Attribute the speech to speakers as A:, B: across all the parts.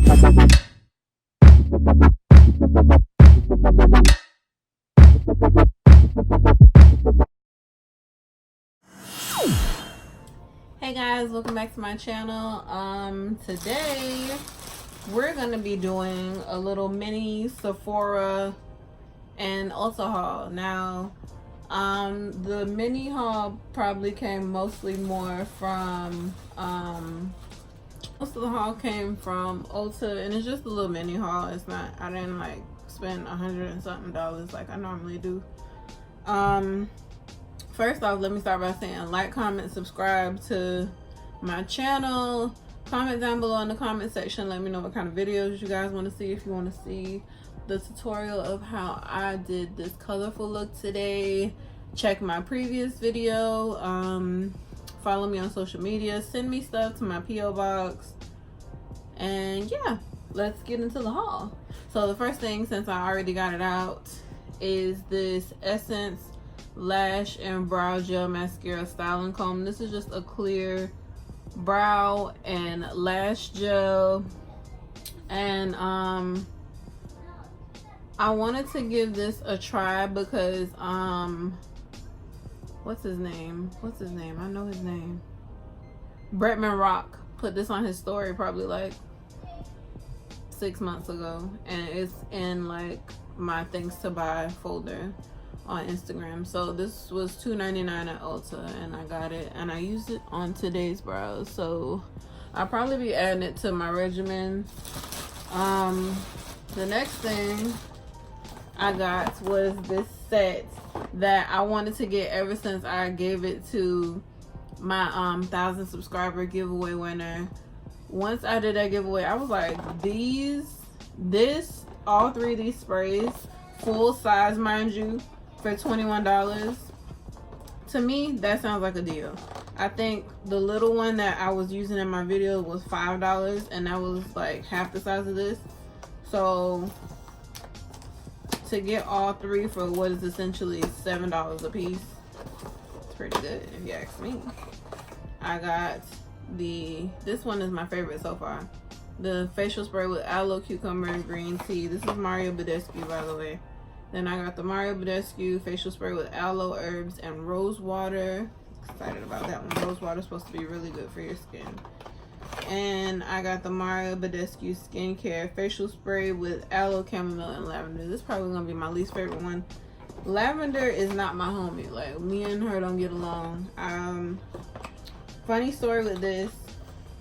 A: Hey guys, welcome back to my channel. Today we're gonna be doing a little mini Sephora and Ulta haul. Now the mini haul probably came mostly more from most of the haul came from Ulta, and it's just a little mini haul. It's not, I didn't like spend $100 and something like I normally do. First off, let me start by saying like, comment, subscribe to my channel. Comment down below in the comment section. Let me know what kind of videos you guys want to see. If you want to see the tutorial of how I did this colorful look today, check my previous video. Follow me on social media. Send me stuff to my P.O. box. And yeah, let's get into the haul. So the first thing, since I already got it out, is this Essence Lash and Brow Gel Mascara Styling Comb. This is just a clear brow and lash gel, and I wanted to give this a try because what's his name? I know his name. Bretman Rock put this on his story probably like 6 months ago, and it's in like my things to buy folder on Instagram. So this was $2.99 at Ulta, and I got it and I used it on today's brows, so I'll probably be adding it to my regimen. The next thing I got was this set that I wanted to get ever since I gave it to my 1,000 subscriber giveaway winner. Once I did that giveaway, I was like, all three of these sprays, full size mind you, for $21. To me, that sounds like a deal. I think the little one that I was using in my video was $5, and that was like half the size of this. So to get all three for what is essentially $7 a piece, it's pretty good if you ask me. I got this one is my favorite so far, the facial spray with aloe, cucumber, and green tea. This is Mario Badescu, by the way. Then I got the Mario Badescu facial spray with aloe, herbs, and rose water. Excited about that one. Rose water is supposed to be really good for your skin. And I got the Mario Badescu skincare facial spray with aloe, chamomile, and lavender. This is probably gonna be my least favorite one. Lavender is not my homie. Like, me and her don't get along. Funny story with this,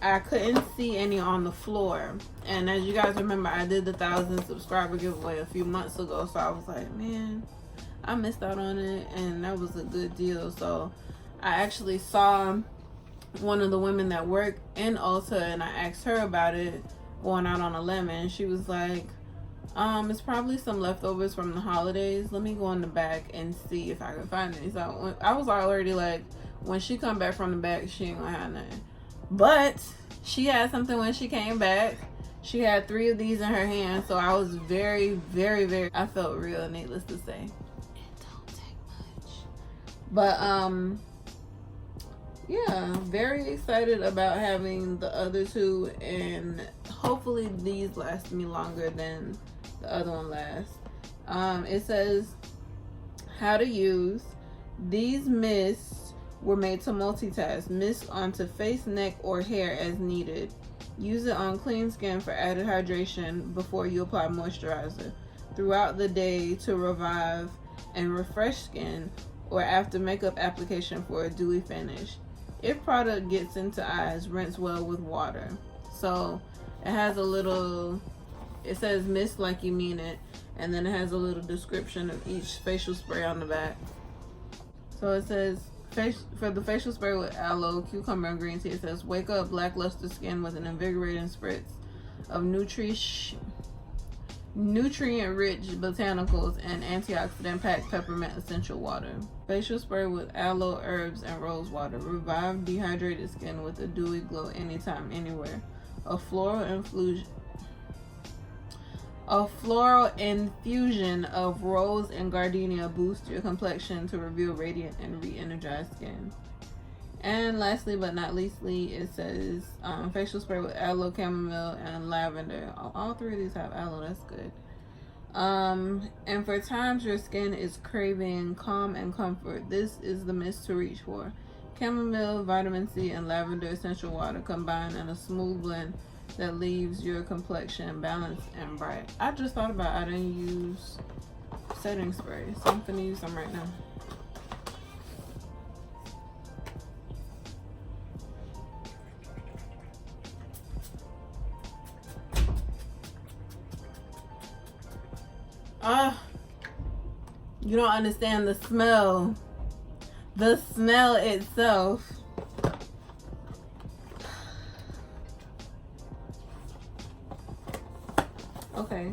A: I couldn't see any on the floor, and as you guys remember, I did the 1,000 subscriber giveaway a few months ago, so I was like, man, I missed out on it, and that was a good deal. So I actually saw one of the women that work in Ulta, and I asked her about it, going out on a limb, and she was like, it's probably some leftovers from the holidays. Let me go in the back and see if I can find any. So I was already like, when she come back from the back, she ain't gonna have nothing. But she had something when she came back. She had 3 of these in her hand, so I was very, very, very, I felt real, needless to say. It don't take much. But yeah, very excited about having the other 2, and hopefully these last me longer than the other one lasts. It says how to use. These mists were made to multitask. Mist onto face, neck, or hair as needed. Use it on clean skin for added hydration before you apply moisturizer. Throughout the day to revive and refresh skin, or after makeup application for a dewy finish. If product gets into eyes, rinse well with water. So it has a little, it says mist like you mean it, and then it has a little description of each facial spray on the back. So it says, for the facial spray with aloe, cucumber, and green tea, it says, wake up lackluster skin with an invigorating spritz of nutrient-rich botanicals and antioxidant-packed peppermint essential water. Facial spray with aloe, herbs, and rose water. Revive dehydrated skin with a dewy glow anytime, anywhere. A floral infusion of rose and gardenia boosts your complexion to reveal radiant and re-energized skin. And lastly but not leastly, it says facial spray with aloe, chamomile, and lavender. All three of these have aloe. That's good. And for times your skin is craving calm and comfort, this is the mist to reach for. Chamomile, vitamin C, and lavender essential water combined in a smooth blend that leaves your complexion balanced and bright. I just thought about I didn't use setting spray, so I'm gonna use some right now. You don't understand the smell. The smell itself. Okay,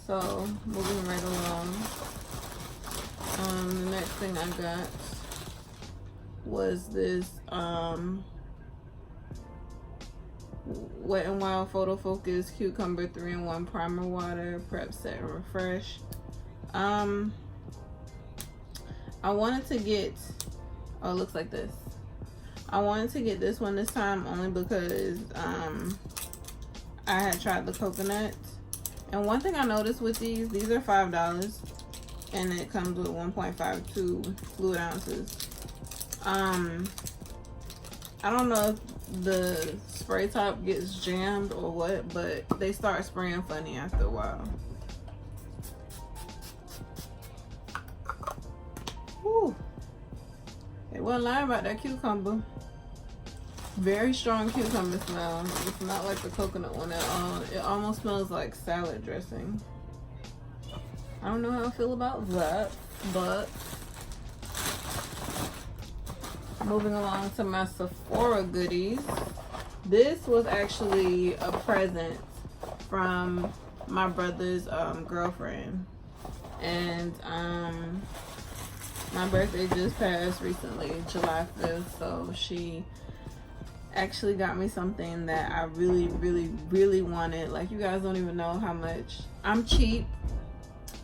A: so moving right along. The next thing I got was this Wet n Wild Photofocus Cucumber 3-in-1 Primer Water Prep Set and Refresh. I wanted to get, oh, it looks like this. I wanted to get this one this time only because I had tried the coconut. And one thing I noticed with these are $5 and it comes with 1.52 fluid ounces. I don't know if the spray top gets jammed or what, but they start spraying funny after a while. Woo. They wasn't lying about that cucumber. Very strong cucumber smell. It's not like the coconut one at all. It almost smells like salad dressing. I don't know how I feel about that, but moving along to my Sephora goodies. This was actually a present from my brother's girlfriend, and my birthday just passed recently, July 5th, so she actually got me something that I really wanted. Like, you guys don't even know how much. I'm cheap.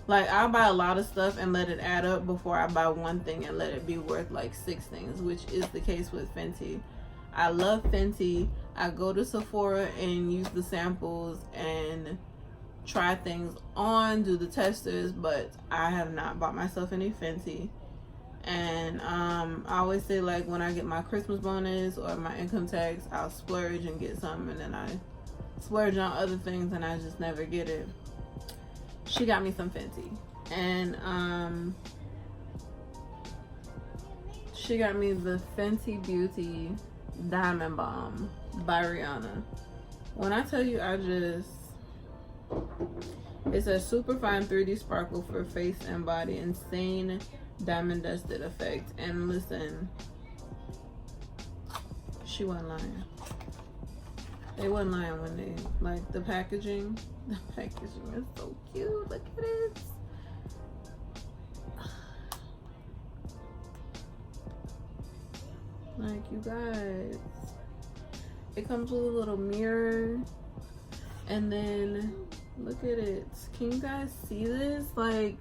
A: Like, I'll buy a lot of stuff and let it add up before I buy one thing and let it be worth like 6 things, which is the case with Fenty. I love Fenty. I go to Sephora and use the samples and try things on, do the testers, but I have not bought myself any Fenty. And I always say, like, when I get my Christmas bonus or my income tax, I'll splurge and get something, and then I splurge on other things and I just never get it. She got me some Fenty, and she got me the Fenty Beauty Diamond Balm by Rihanna. When I tell you, it's a super fine 3D sparkle for face and body, insane diamond dusted effect. And listen, she wasn't lying. They wasn't lying when they, like, the packaging is so cute. Look at it. Like, you guys, it comes with a little mirror, and then look at it. Can you guys see this? Like,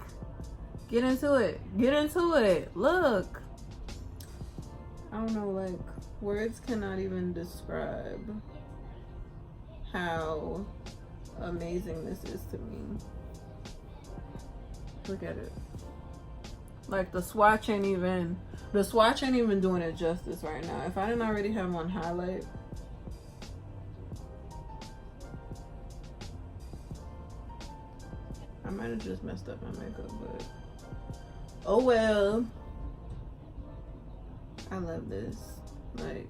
A: get into it. Get into it. Look. I don't know, like, words cannot even describe how amazing this is to me. Look at it. Like, the swatch ain't even doing it justice right now. If I didn't already have one highlight, I might have just messed up my makeup, but oh well. I love this. Like,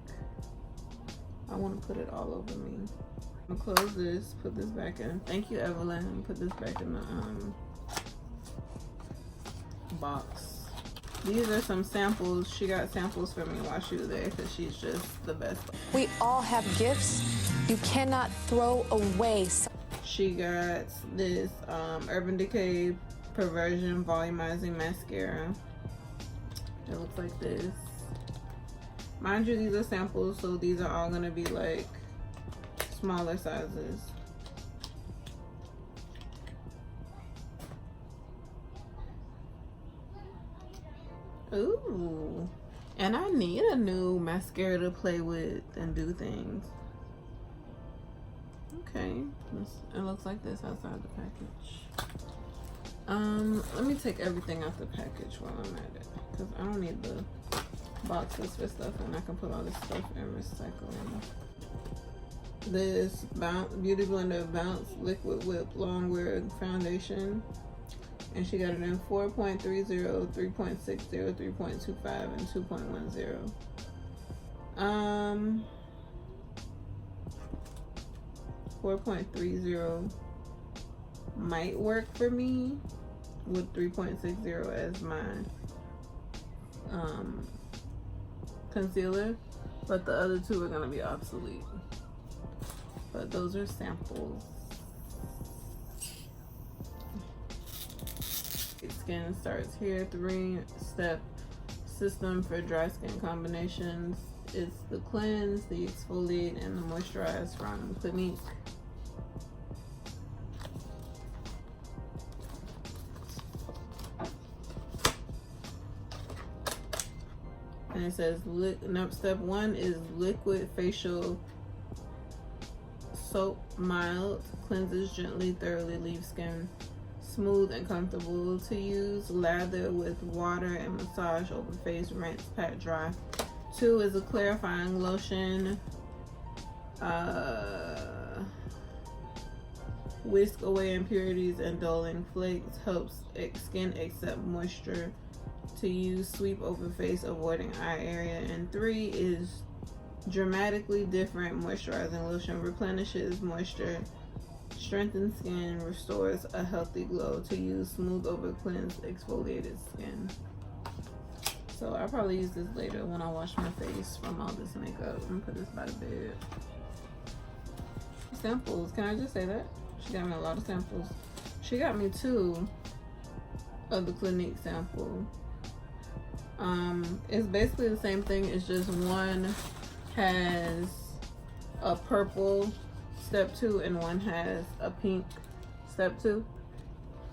A: I want to put it all over me. I'm gonna close this, put this back in. Thank you, Evelyn. Put this back in the box. These are some samples. She got samples for me while she was there because she's just the best.
B: We all have gifts you cannot throw away.
A: She got this Urban Decay Perversion Volumizing Mascara. It looks like this. Mind you, these are samples, so these are all gonna be like smaller sizes. Ooh, And I need a new mascara to play with and do things. Okay, it looks like this outside the package. Let me take everything out the package while I'm at it, because I don't need the boxes for stuff, and I can put all this stuff in recycling. This Beauty Blender Bounce Liquid Whip Longwear Foundation, and she got it in 4.30, 3.60, 3.25, and 2.10. 4.30 might work for me with 3.60 as my concealer, but the other two are gonna be obsolete. But those are samples. Skin starts here. 3-step system for dry skin combinations. It's the cleanse, the exfoliate, and the moisturize from Clinique. And it says step 1 is liquid facial soap, mild, cleanses gently, thoroughly, leaves skin smooth and comfortable to use. Lather with water and massage over face, rinse, pat dry. 2 is a clarifying lotion. Whisk away impurities and dulling flakes, helps skin accept moisture to use, sweep over face, avoiding eye area. And 3 is dramatically different moisturizing lotion, replenishes moisture, strengthens skin, restores a healthy glow to use, smooth over cleansed exfoliated skin. So I'll probably use this later when I wash my face from all this makeup. I'm gonna put this by the bed. Samples, can I just say that? She got me a lot of samples. She got me 2 of the Clinique sample. It's basically the same thing. It's just one has a purple step 2 and one has a pink step 2.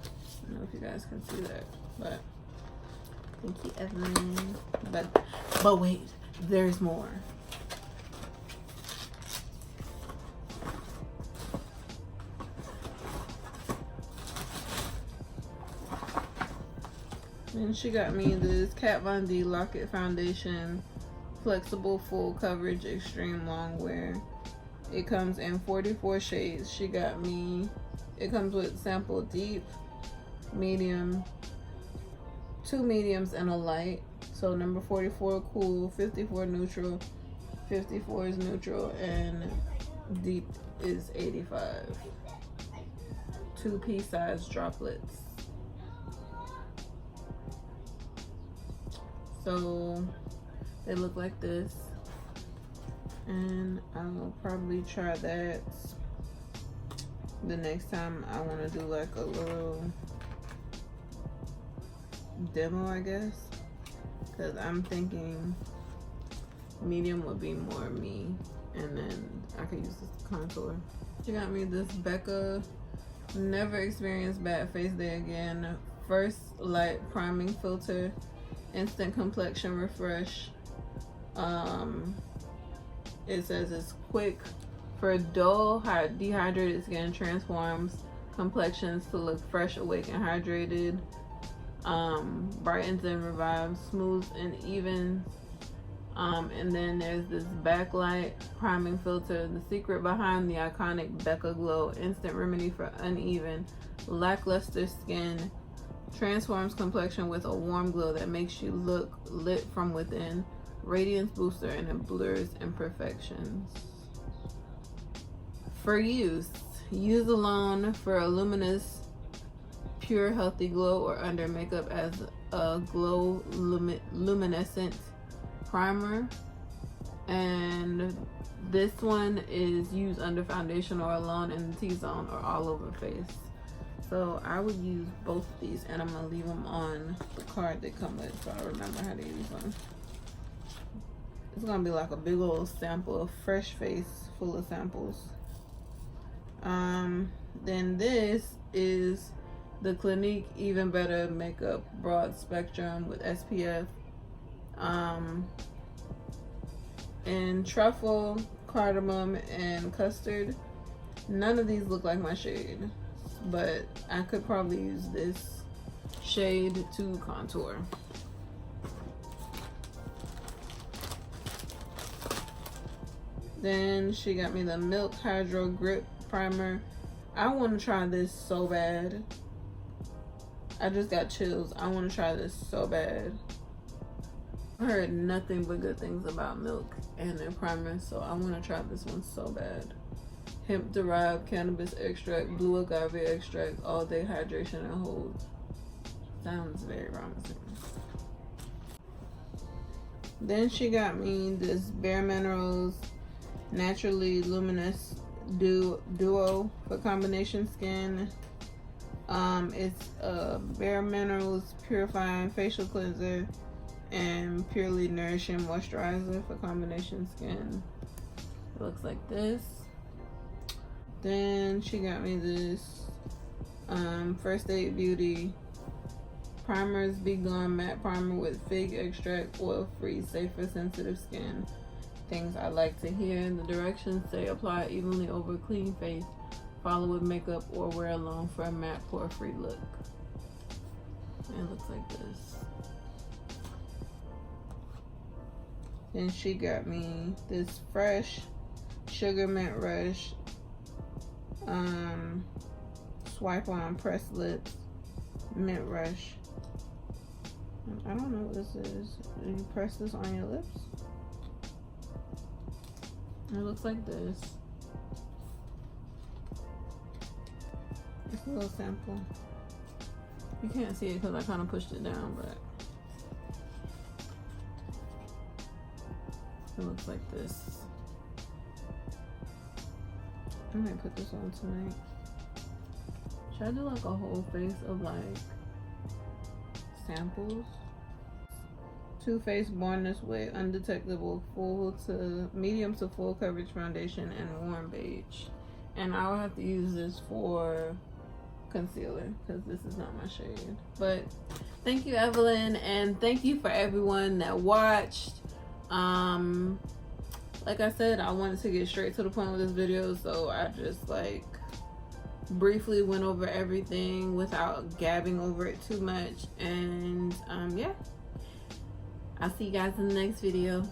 A: I don't know if you guys can see that, but thank you, Evelyn. But wait, there's more. And she got me this Kat Von D Lock-It Foundation, flexible full coverage extreme long wear. It comes in 44 shades. She got me, it comes with sample deep, medium, 2 mediums and a light. So number 44 cool, 54 neutral, 54 is neutral, and deep is 85. 2 pea-sized droplets. So they look like this, and I will probably try that the next time I want to do like a little demo, I guess, because I'm thinking medium would be more me, and then I could use this contour. She got me this Becca Never Experience Bad Face Day Again First Light Priming Filter, instant complexion refresh. It says it's quick for dull, dehydrated skin, transforms complexions to look fresh, awake, and hydrated. Brightens and revives, smooths and evens. And then there's this backlight priming filter, the secret behind the iconic Becca Glow, instant remedy for uneven, lackluster skin. Transforms complexion with a warm glow that makes you look lit from within. Radiance booster, and it blurs imperfections. For use alone for a luminous, pure, healthy glow, or under makeup as a glow luminescent primer. And this one is used under foundation or alone in the T-zone or all over face. So I would use both of these, and I'm gonna leave them on the card they come with so I remember how to use them. It's gonna be like a big old sample of fresh face full of samples. Then this is the Clinique Even Better Makeup Broad Spectrum with SPF And truffle, cardamom, and custard. None of these look like my shade, but I could probably use this shade to contour. Then she got me the Milk Hydro Grip Primer. I want to try this so bad. I just got chills. I want to try this so bad. I heard nothing but good things about Milk and their primer, so I want to try this one so bad. Hemp derived cannabis extract, blue agave extract, all day hydration and hold. Sounds very promising. Then she got me this Bare Minerals Naturally Luminous Duo for combination skin. It's a Bare Minerals Purifying Facial Cleanser and Purely Nourishing Moisturizer for combination skin. It looks like this. Then she got me this First Aid Beauty Primers Be Gone Matte Primer with Fig Extract, Oil Free, Safe for Sensitive Skin. Things I like to hear. The directions say apply evenly over clean face, follow with makeup, or wear alone for a matte pore free look. And it looks like this. Then she got me this Fresh Sugar Mint Rush Swipe On Pressed Lips Mint Rush. I don't know what this is. Do you press this on your lips? It looks like this. It's a little sample. You can't see it because I kind of pushed it down, but it looks like this. I might put this on tonight. Should I do like a whole face of like samples? Too Faced Born This Way Undetectable Full to Medium to Full Coverage Foundation and Warm Beige. And I will have to use this for concealer because this is not my shade. But thank you, Evelyn, and thank you for everyone that watched. Like I said, I wanted to get straight to the point with this video, so I just like briefly went over everything without gabbing over it too much. And yeah, I'll see you guys in the next video.